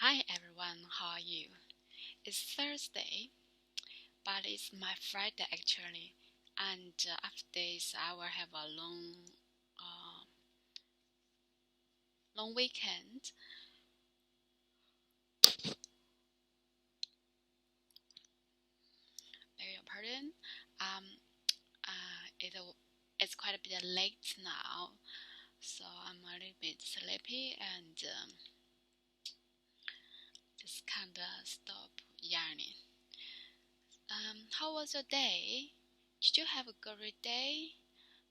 Hi everyone, how are you? It's Thursday, but it's my Friday actually, and after this I will have a uh, long weekend. Beg your pardon. Um, it's quite a bit late now, so I'm a little bit sleepy and just kinda stop yarning. How was your day? Did you have a great day?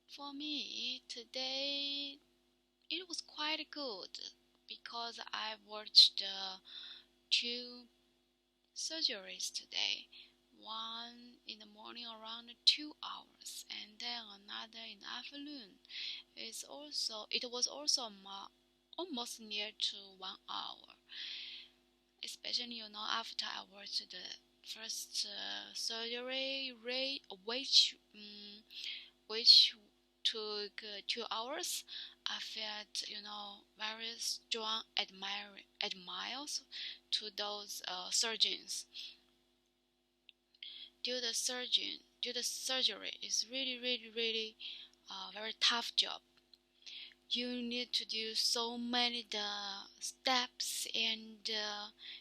For me, today it was quite good because I watched two surgeries today. One in the morning around 2 hours, and then another in the afternoon. It was also almost near to 1 hour. Especially after I watched the first surgery, which took 2 hours. I felt, very strong admires to those surgeons. Do the surgery is really, really, really very tough job. You need to do so many the steps, and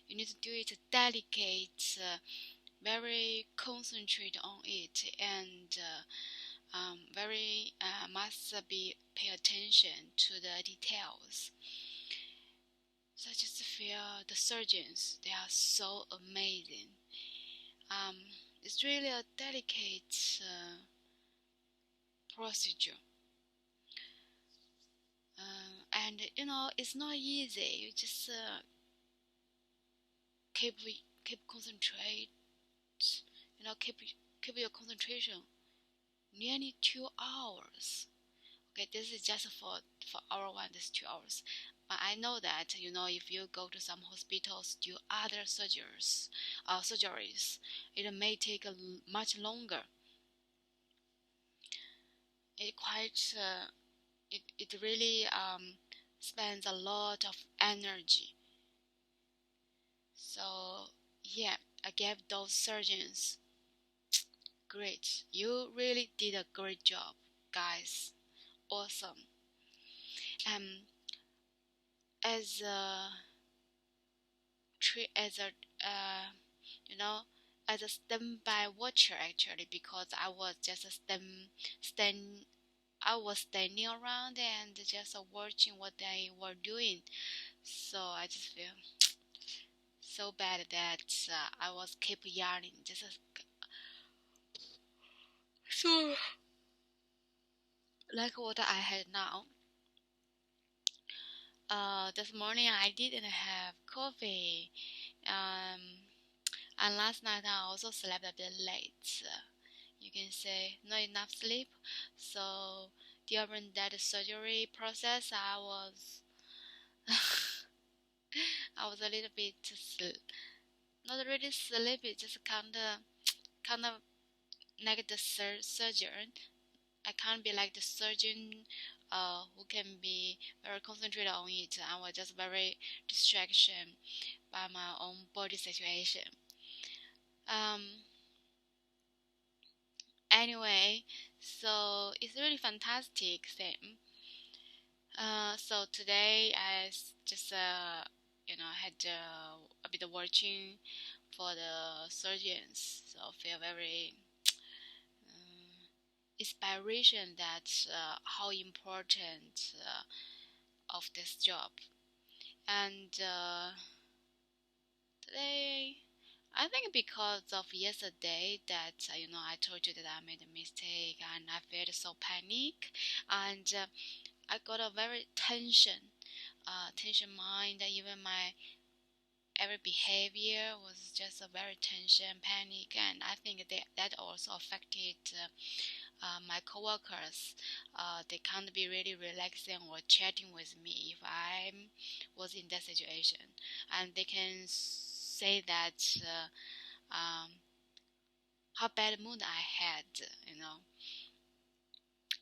you need to do it delicate, very concentrate on it, and very must be pay attention to the details. So I just feel the surgeons, they are so amazing. Um, it's really a delicate procedure, and it's not easy. You just keep keep concentrate. Keep your concentration nearly 2 hours. Okay, this is just for hour one. This 2 hours. But I know that if you go to some hospitals do other surgeries, it may take much longer. It quite it really spends a lot of energy. So yeah, I gave those surgeons great. You really did a great job, guys. Awesome. Um, as a as a you know as a standby watcher actually, because I was just a stand I was standing around and just watching what they were doing. So I just feel so bad that I was keep yelling. Just so like what I had now. This morning I didn't have coffee. Um, and last night I also slept a bit late. You can say not enough sleep. So during that surgery process, I was a little bit not really sleepy, just kind of like the surgeon. I can't be like the surgeon who can be very concentrated on it. I was just very distraction by my own body situation. Um, anyway, so it's really fantastic thing. So today I just had a bit of watching for the surgeons, so I feel very inspiration that how important of this job. And today, I think because of yesterday that I told you that I made a mistake and I felt so panic, and I got a very tension mind. Even my every behavior was just a very tension, panic, and I think that also affected my coworkers. They can't be really relaxing or chatting with me if I was in that situation, and they can say that how bad mood I had, you know.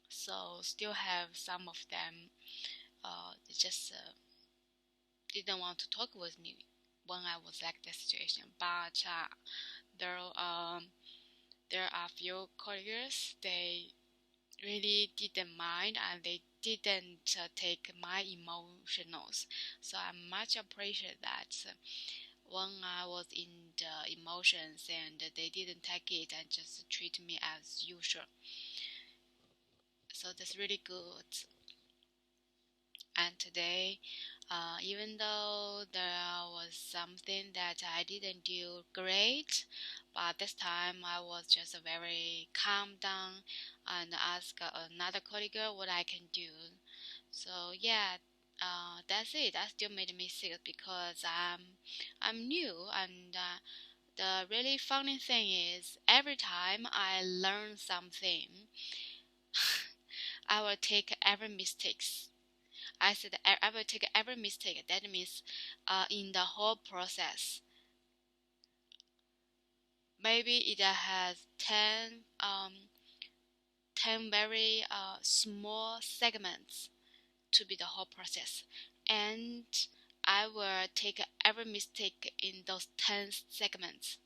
So still have some of them. They just didn't want to talk with me when I was like this situation. But there there are few colleagues, they really didn't mind, and they didn't take my emotionals. So I much appreciate that when I was in the emotions and they didn't take it and just treat me as usual. So that's really good. And today, even though there was something that I didn't do great, but this time I was just very calm down and ask another colleague what I can do. So yeah, that's it. That still made me sick because I'm new, and the really funny thing is every time I learn something, I will take every mistakes. I said I will take every mistake. That means, in the whole process, maybe it has 10 very small segments to be the whole process, and I will take every mistake in those 10 segments.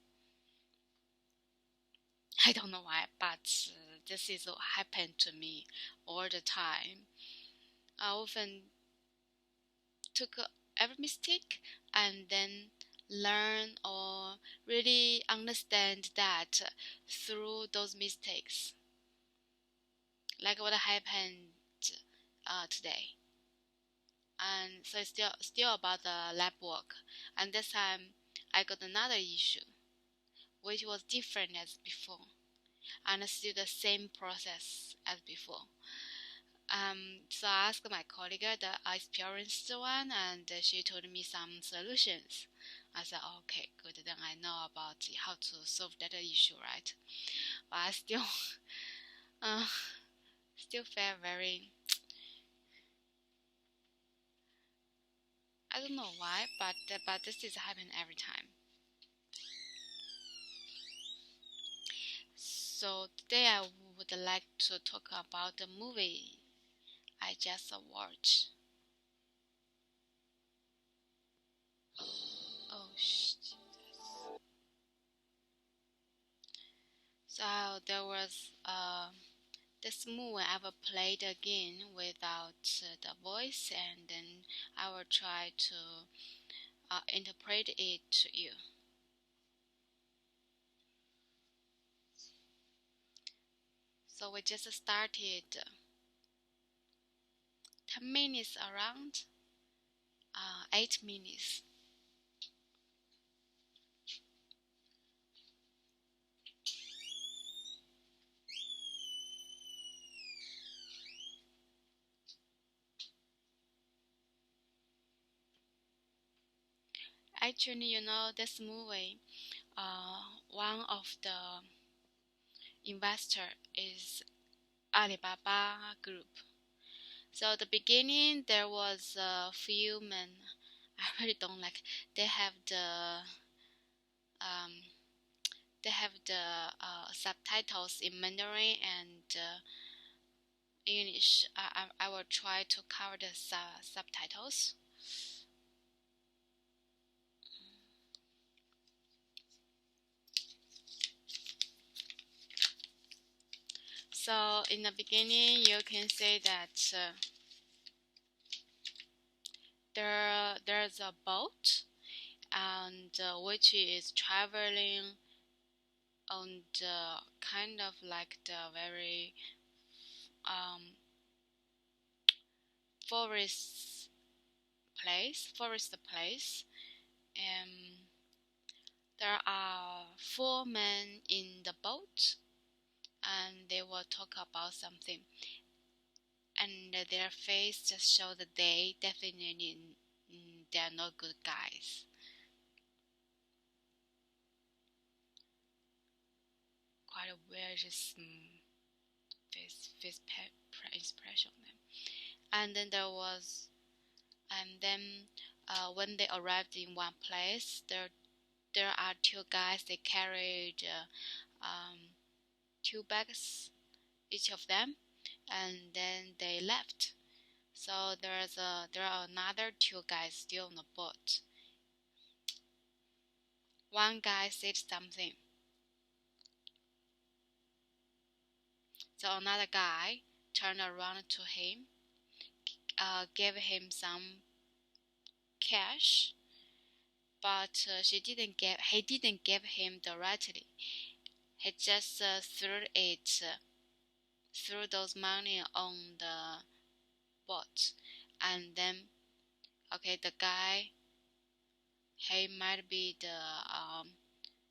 I don't know why, but this is what happened to me all the time. I often took every mistake and then learn or really understand that through those mistakes, like what happened today. And so it's still about the lab work, and this time I got another issue which was different as before, and still the same process as before. So I asked my colleague, the experienced one, and she told me some solutions. I said, okay, good, then I know about how to solve that issue, right? But I still, uh, still feel very, I don't know why, but this is happening every time. So today I would like to talk about the movie I just watched. Oh shit. So there was this movie I will play it again without the voice, and then I will try to interpret it to you. So we just started 10 minutes around, 8 minutes. Actually, this movie, one of the investor is Alibaba Group. So the beginning there was a few men. I really don't like. They have the um, subtitles in Mandarin and English. I will try to cover the subtitles. So in the beginning, you can say that there's a boat, and which is traveling on the kind of like the very um, forest place. And there are four men in the boat, and they will talk about something, and their face just show that they definitely they're not good guys. Quite a weird just face expression on them. And then when they arrived in one place, there are two guys. They carried two bags, each of them, and then they left. So there are another two guys still on the boat. One guy said something. So another guy turned around to him, gave him some cash, but he didn't give him directly. He just threw those money on the boat, and then okay, the guy, he might be the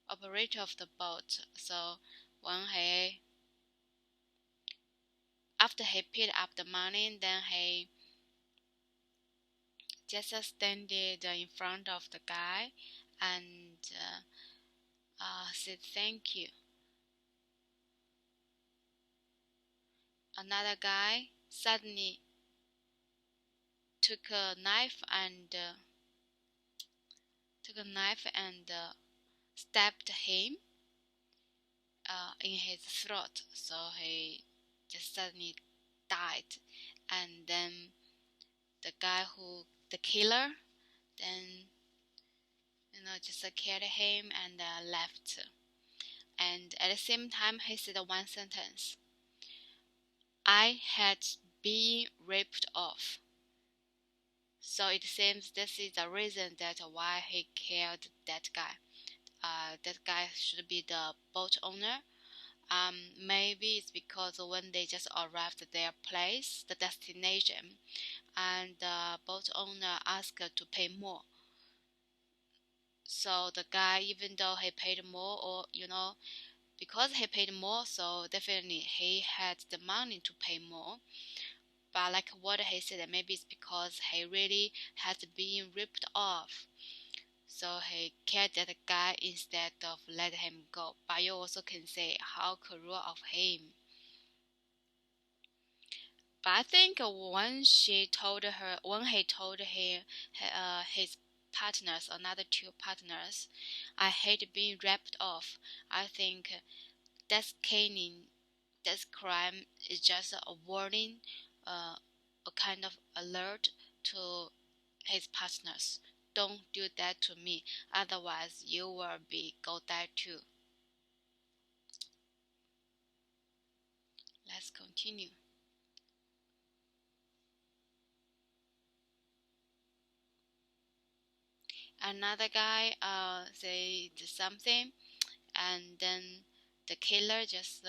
operator of the boat. So when he after he paid up the money, then he just standed in front of the guy and said thank you. Another guy suddenly took a knife and stabbed him in his throat, so he just suddenly died. And then the killer, then just killed him and left. And at the same time, he said one sentence: I had been ripped off. So it seems this is the reason that why he killed that guy. That guy should be the boat owner. Maybe it's because when they just arrived at their place, the destination, and the boat owner asked to pay more. So the guy, even though he paid more, or because he paid more, so definitely he had the money to pay more. But like what he said, maybe it's because he really had been ripped off. So he killed that guy instead of let him go. But you also can say how cruel of him. But I think when he told his partners, another two partners, I hate being ripped off. I think that's caning. This crime is just a warning, a kind of alert to his partners. Don't do that to me, otherwise you will be go die too. Let's continue. Another guy said something, and then the killer just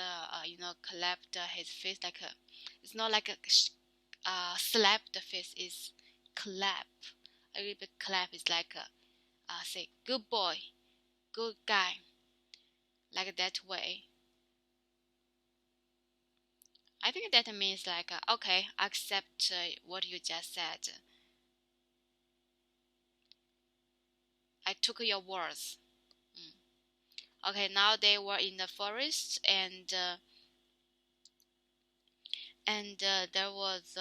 clapped his face like a. It's not like a slap the face. Is clap. A little bit clap is like a say good boy, good guy, like that way. I think that means like okay, accept what you just said. I took your words. Mm. Okay, now they were in the forest, and there was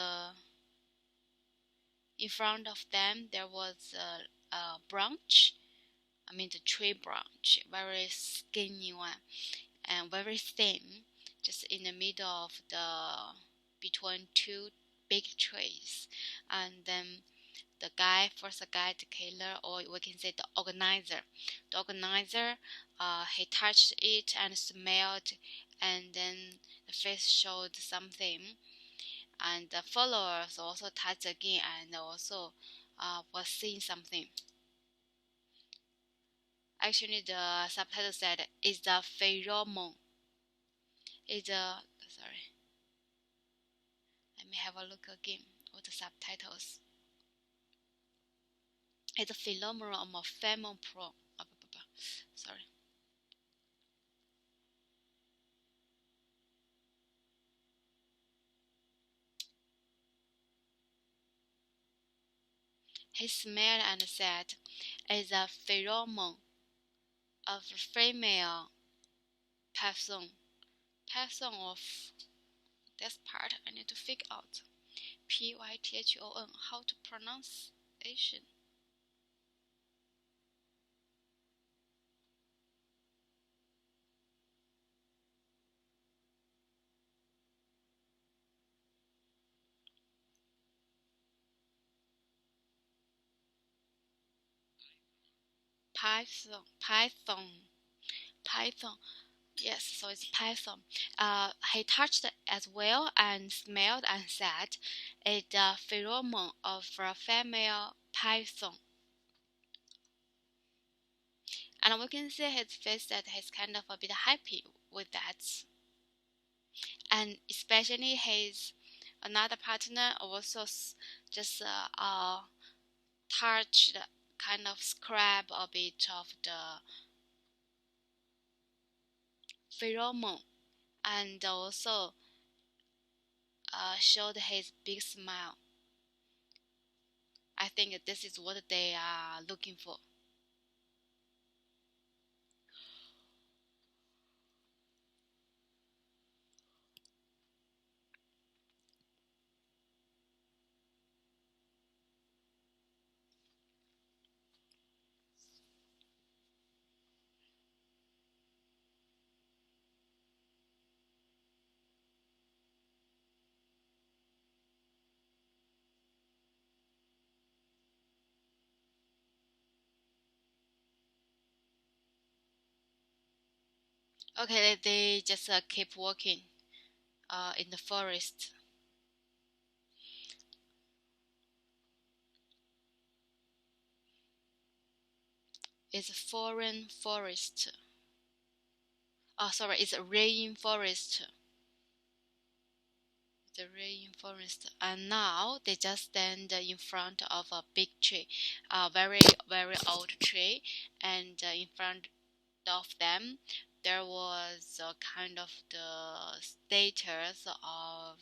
in front of them there was a branch. I mean the tree branch, very skinny one and very thin, just in the middle of the between two big trees, and then the guy, the killer, or we can say the organizer. The organizer, he touched it and smelled, and then the face showed something, and the followers also touched again and also was seeing something. Actually, the subtitle said, "Is the pheromone." Is the sorry. Let me have a look again with the subtitles. It's a phenomenon of pheromone pro. Sorry. He smiled and said, "Is a pheromone of female person." Person of this part I need to figure out. Python. How to pronunciation? Python. Yes, so it's Python. He touched it as well and smelled and said, "It's the pheromone of a female python." And we can see his face that he's kind of a bit happy with that. And especially his another partner also just touched, kind of scrub a bit of the pheromone and also showed his big smile. I think this is what they are looking for. Okay, they just keep walking in the forest. It's a foreign forest. Oh, sorry, it's a rainforest. The rainforest. And now they just stand in front of a big tree, a very, very old tree. And in front of them, there was a kind of the status of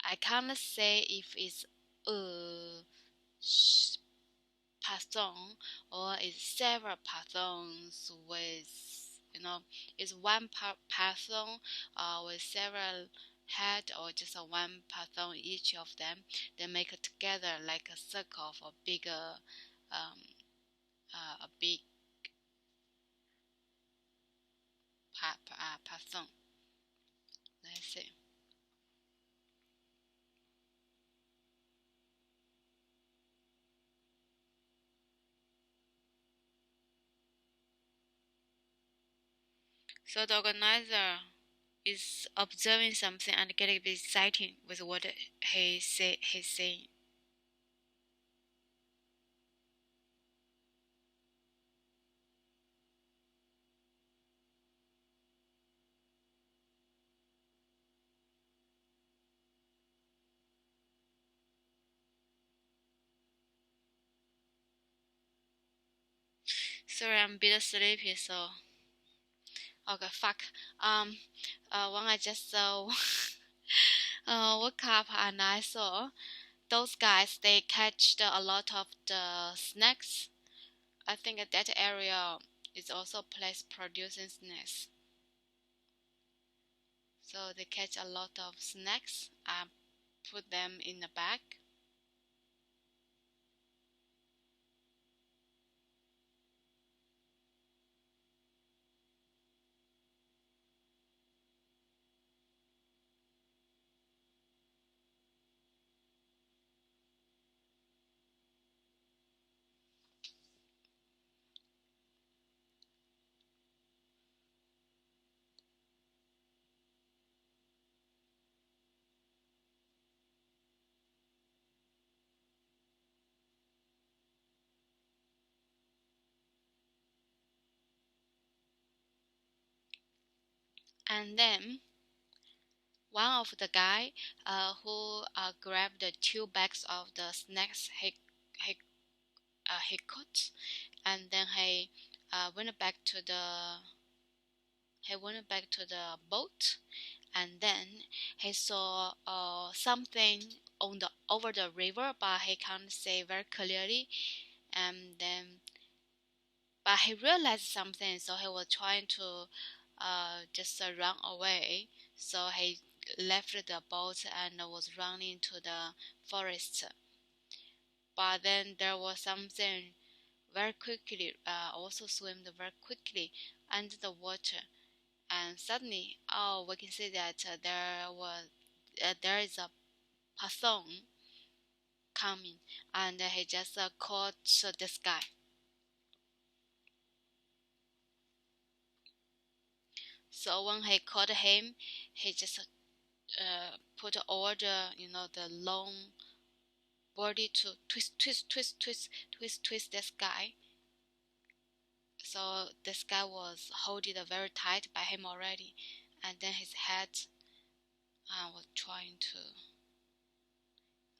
I can't say if it's a python or it's several pythons with, is one python with several head, or just a one python each of them. They make it together like a circle of a bigger um, a big python. Let's see. So the organizer is observing something and getting a bit excited with what he's saying. Sorry, I'm a bit sleepy, so okay, fuck. Um, when I just woke up and I saw those guys, they catched a lot of the snacks. I think that area is also a place producing snacks. So they catch a lot of snacks and put them in a bag. And then one of the guy who grabbed the two bags of the snacks he he caught, and then went back to the he went back to the boat, and then he saw something on the over the river, but he can't say very clearly. And then, but he realized something, so he was trying to just run away. So he left the boat and was running to the forest. But then there was something very quickly, also swam very quickly under the water, and suddenly, oh, we can see that there is a python coming, and he just caught this guy. So when he caught him, he just put all the long body to twist this guy. So this guy was holding it very tight by him already, and then his head was trying to,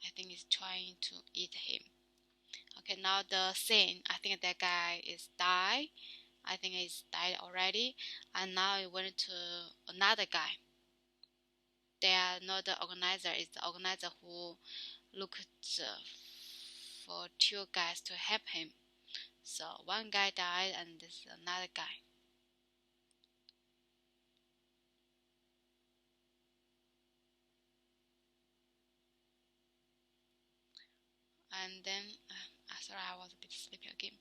I think it's trying to eat him. Okay, now the scene, I think that guy is died. I think he's died already, and now it went to another guy. They are not the organizer, it's the organizer who looked for two guys to help him. So one guy died and this is another guy. And then, sorry, I was a bit sleepy again.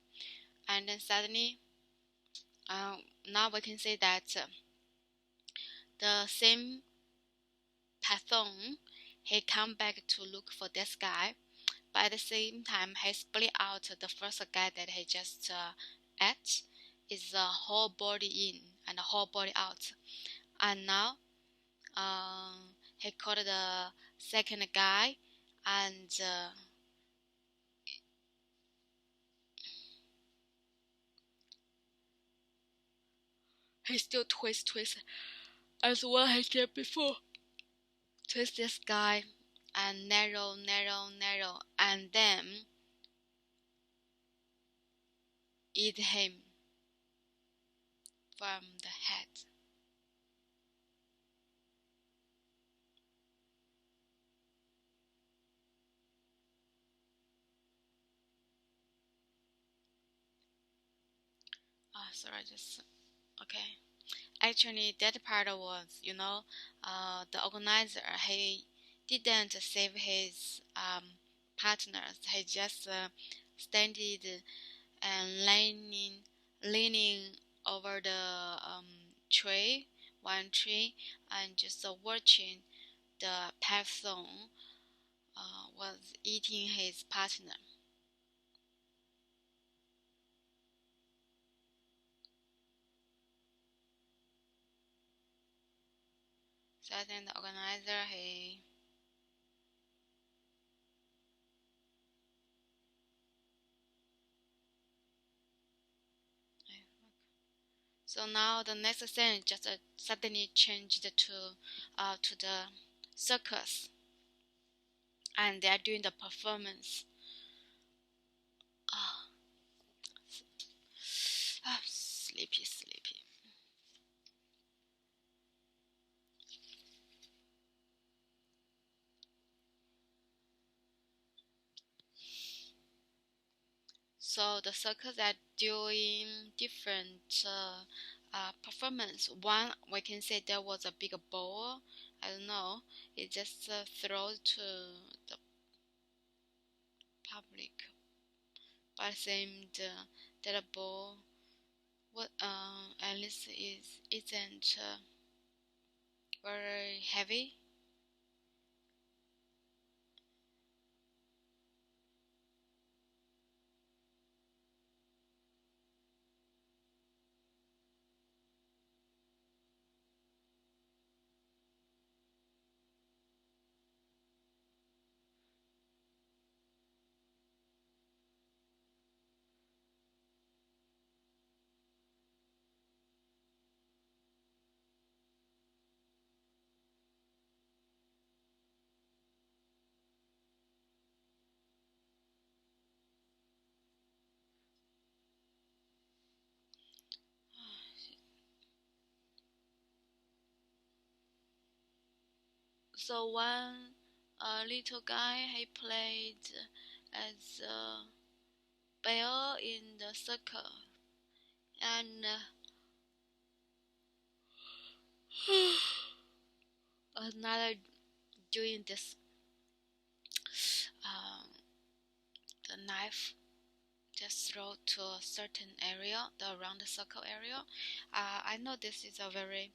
And then suddenly, now we can say that the same Python, he come back to look for this guy. But at the same time, he split out the first guy that he just ate. Is the whole body in and the whole body out. And now he caught the second guy, and he still twist as well he did before. Twist this guy and narrow, and then eat him from the head. Sorry, just okay. Actually, that part was, the organizer, he didn't save his partners. He just standing and leaning over the one tree, and just watching the python was eating his partner. So I think the organizer, so now the next scene just suddenly changed to the circus, and they are doing the performance. Ah, sleepy. So the circus are doing different performance. One, we can say there was a big ball. I don't know. It just throws to the public. But it seemed that ball, what at least isn't very heavy. So one little guy, he played as a bear in the circle, and another doing this um, the knife just throw to a certain area, the around the circle area. I know this is a very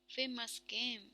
famous game.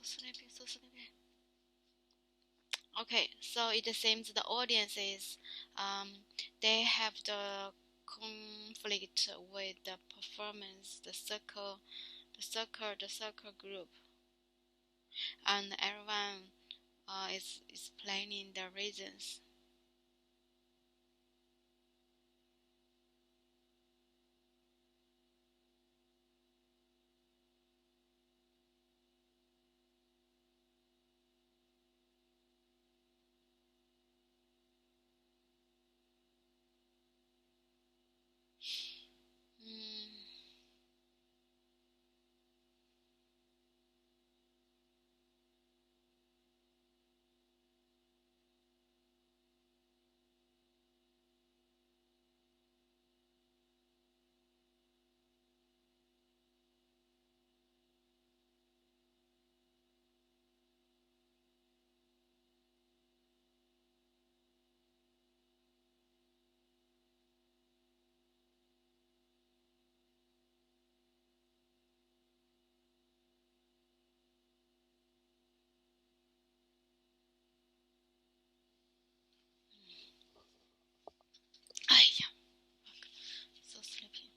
sleepy, so sleepy. Okay, so it seems the audience is, they have the conflict with the performance, the circle group, and everyone is explaining the reasons. Mm, yeah, so sleepy.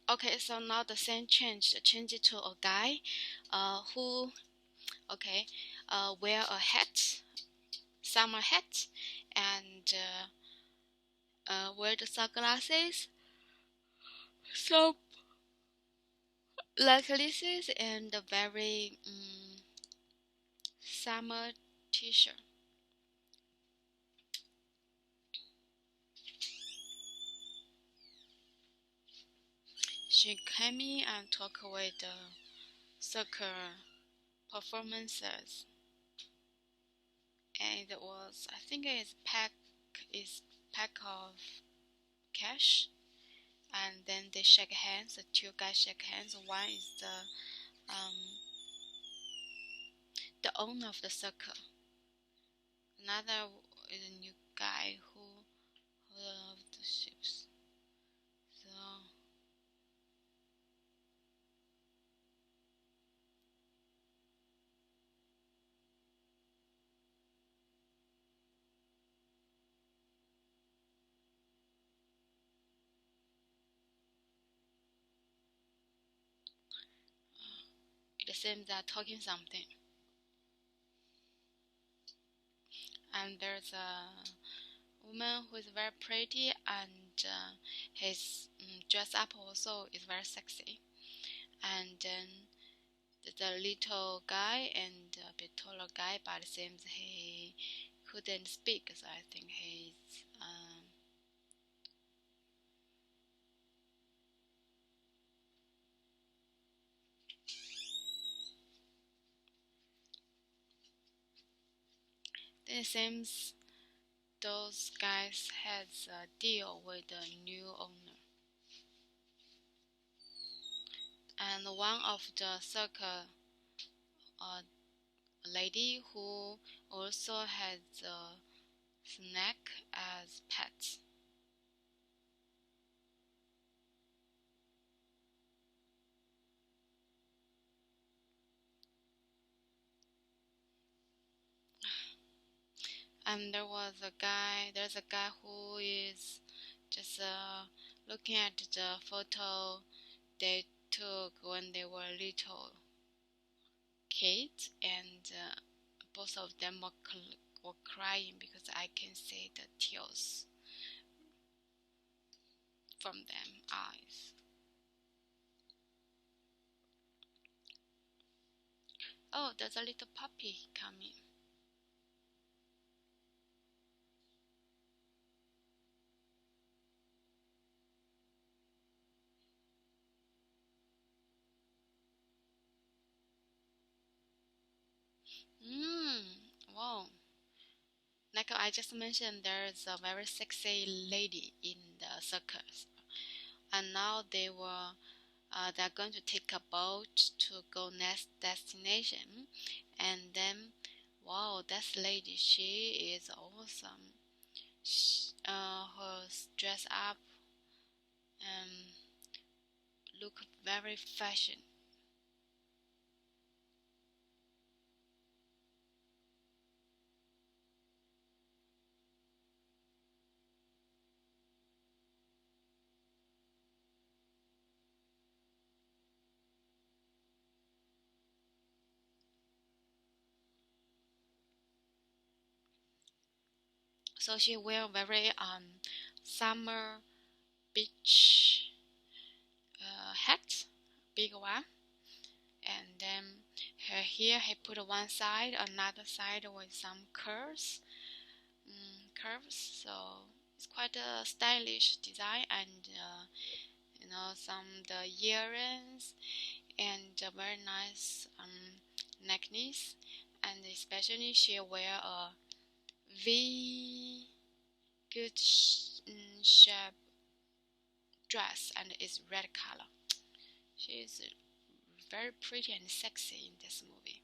Okay, so now the scene change it to a guy, who, okay, wear a hat, summer hat, and wear the sunglasses, so like this is, and a very summer t-shirt. She came in and talked with the soccer performances, and it was, I think it's pack of cash, and then they shake hands. The two guys shake hands. One is the owner of the soccer. Another is a new guy who loves the ships. So it seems they're talking something. And there's a woman who is very pretty, and his dress up also is very sexy. And then the little guy and a bit taller guy, but it seems he couldn't speak, so I think he's it seems those guys has a deal with the new owner. And one of the circle lady who also has a snack as pets. And there's a guy who is just looking at the photo they took when they were little kids, and both of them were crying because I can see the tears from them eyes. Oh, there's a little puppy coming. Wow. Like I just mentioned, there's a very sexy lady in the circus, and now they're going to take a boat to go next destination, and then wow, that lady, she is awesome. Her dress up and look very fashion. So she wear very summer beach hat, big one, and then her hair he put one side, another side with some curves. So it's quite a stylish design, and some the earrings and a very nice necklace, and especially she wear a V good shape dress, and it's red color. She is very pretty and sexy in this movie.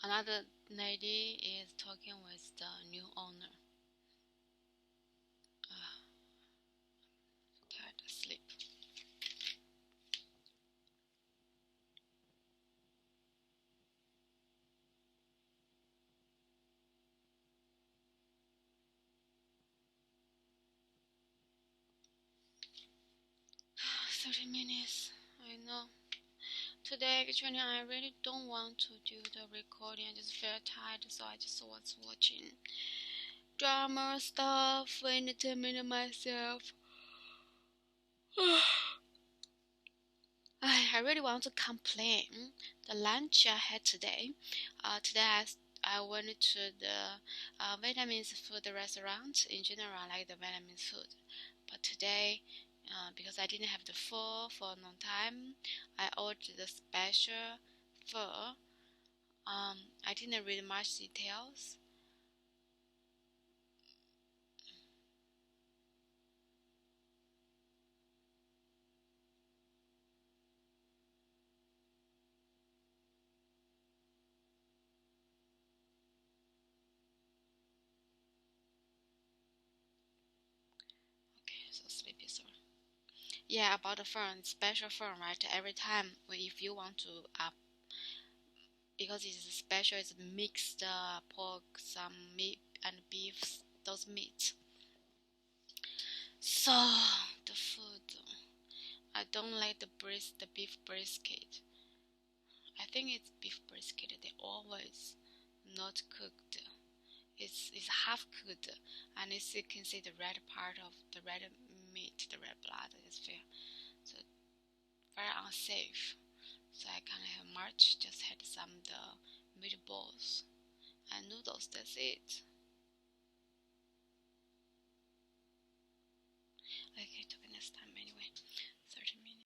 Another lady is talking with the new owner. Tired to sleep. 30 minutes. I know. Today, actually, I really don't want to do the recording. I just feel tired, so I just was watching drama stuff, entertaining myself. I really want to complain. The lunch I had today. Today I went to the Vietnamese food restaurant. In general, I like the Vietnamese food. But today, because I didn't have the pho for a long time, I ordered the special pho. I didn't read much details. Okay, so sleepy, sorry. Yeah, about the phone, special phone, right? Every time if you want to because it's special, it's mixed pork, some meat and beef, those meat. So the food, I don't like the beef brisket. I think it's beef brisket. They always not cooked. It's half cooked, and you can see the red part of the red meat, the red blood is there. So very unsafe. So I can't have much. Just had some the meatballs and noodles. That's it.